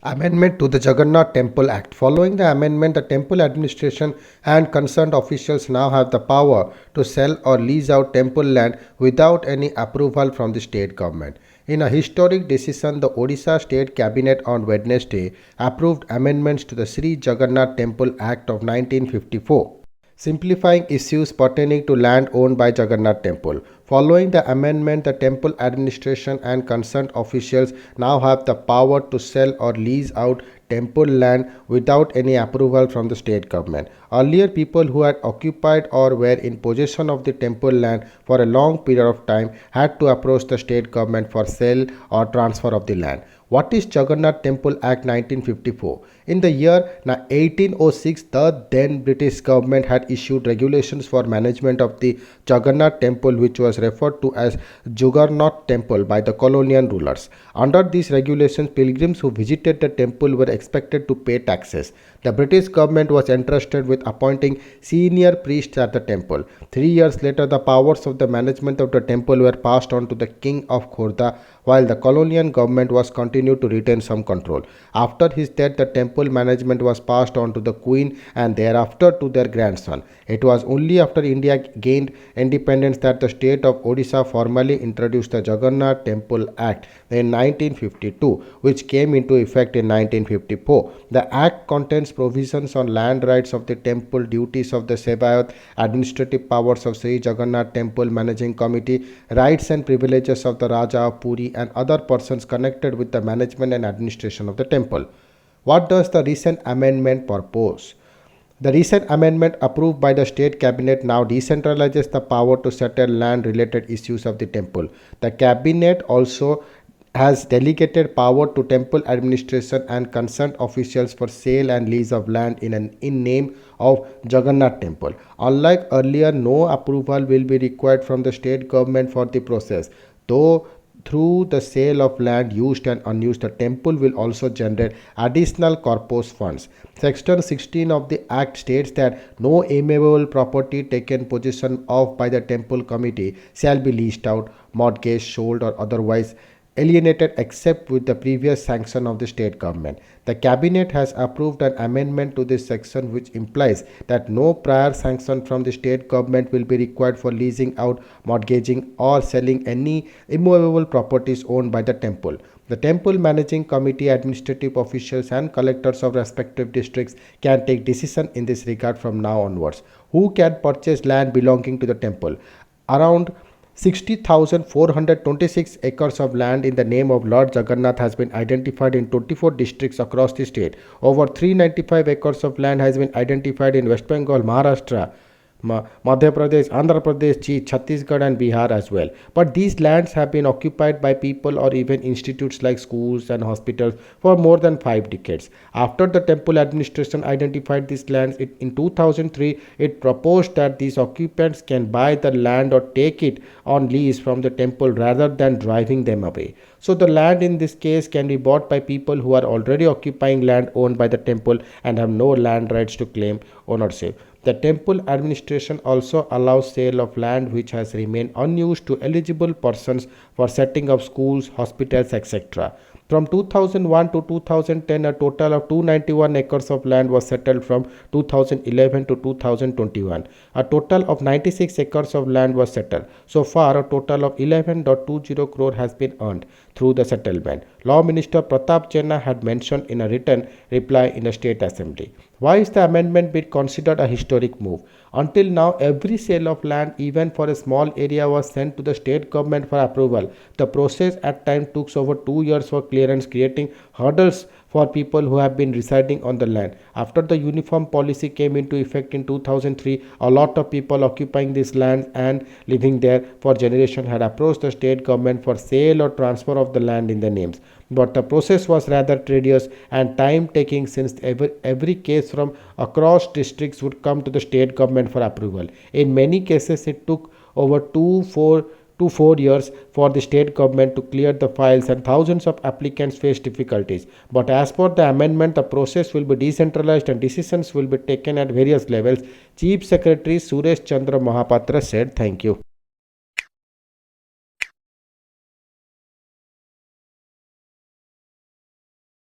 Amendment to the Jagannath Temple Act. Following the amendment, the temple administration and concerned officials now have the power to sell or lease out temple land without any approval from the state government. In a historic decision, the Odisha State Cabinet on Wednesday approved amendments to the Sri Jagannath Temple Act of 1954, simplifying issues pertaining to land owned by Jagannath Temple. Following the amendment, the temple administration and concerned officials now have the power to sell or lease out temple land without any approval from the state government. Earlier, people who had occupied or were in possession of the temple land for a long period of time had to approach the state government for sale or transfer of the land. What is Jagannath Temple Act 1954? In the year 1806, the then British government had issued regulations for management of the Jagannath Temple, which was referred to as Jagannath Temple by the colonial rulers. Under these regulations, pilgrims who visited the temple were expected to pay taxes. The British government was entrusted with appointing senior priests at the temple. 3 years later, the powers of the management of the temple were passed on to the King of Khordha, while the colonial government was continued to retain some control. After his death, the temple management was passed on to the Queen and thereafter to their grandson. It was only after India gained independence that the state of Odisha formally introduced the Jagannath Temple Act in 1952, which came into effect in 1954. The Act contains provisions on land rights of the temple, duties of the Sebayat, administrative powers of Sri Jagannath Temple Managing Committee, rights and privileges of the Raja of Puri and other persons connected with the management and administration of the temple. What does the recent amendment purpose? The recent amendment approved by the state cabinet now decentralizes the power to settle land related issues of the temple. The cabinet also has delegated power to temple administration and concerned officials for sale and lease of land in name of Jagannath Temple. Unlike earlier, no approval will be required from the state government for the process, though through the sale of land used and unused, the temple will also generate additional corpus funds. Section 16 of the Act states that no immovable property taken possession of by the temple committee shall be leased out, mortgaged, sold, or otherwise alienated except with the previous sanction of the state government. The cabinet has approved an amendment to this section which implies that no prior sanction from the state government will be required for leasing out, mortgaging, or selling any immovable properties owned by the temple. The temple managing committee, administrative officials and collectors of respective districts can take decision in this regard from now onwards. Who can purchase land belonging to the temple? Around 60,426 acres of land in the name of Lord Jagannath has been identified in 24 districts across the state. Over 395 acres of land has been identified in West Bengal, Maharashtra, Madhya Pradesh, Andhra Pradesh, Chhattisgarh and Bihar as well. But these lands have been occupied by people or even institutes like schools and hospitals for more than 5 decades. After the temple administration identified these lands in 2003, it proposed that these occupants can buy the land or take it on lease from the temple rather than driving them away. So the land in this case can be bought by people who are already occupying land owned by the temple and have no land rights to claim ownership. The temple administration also allows sale of land which has remained unused to eligible persons for setting up schools, hospitals, etc. From 2001 to 2010, a total of 291 acres of land was settled from 2011 to 2021. A total of 96 acres of land was settled. So far, a total of 11.20 crore has been earned through the settlement. Law Minister Pratap Jena had mentioned in a written reply in the State Assembly. Why is the amendment being considered a historic move? Until now, every sale of land, even for a small area, was sent to the state government for approval. The process at times took over 2 years for clearance, creating hurdles for people who have been residing on the land. After the uniform policy came into effect in 2003, a lot of people occupying this land and living there for generations had approached the state government for sale or transfer of the land in their names. But the process was rather tedious and time taking since every case from across districts would come to the state government for approval. In many cases, it took over 4 years for the state government to clear the files and thousands of applicants face difficulties. But as per the amendment, the process will be decentralized and decisions will be taken at various levels. Chief Secretary Suresh Chandra Mahapatra said, "Thank you."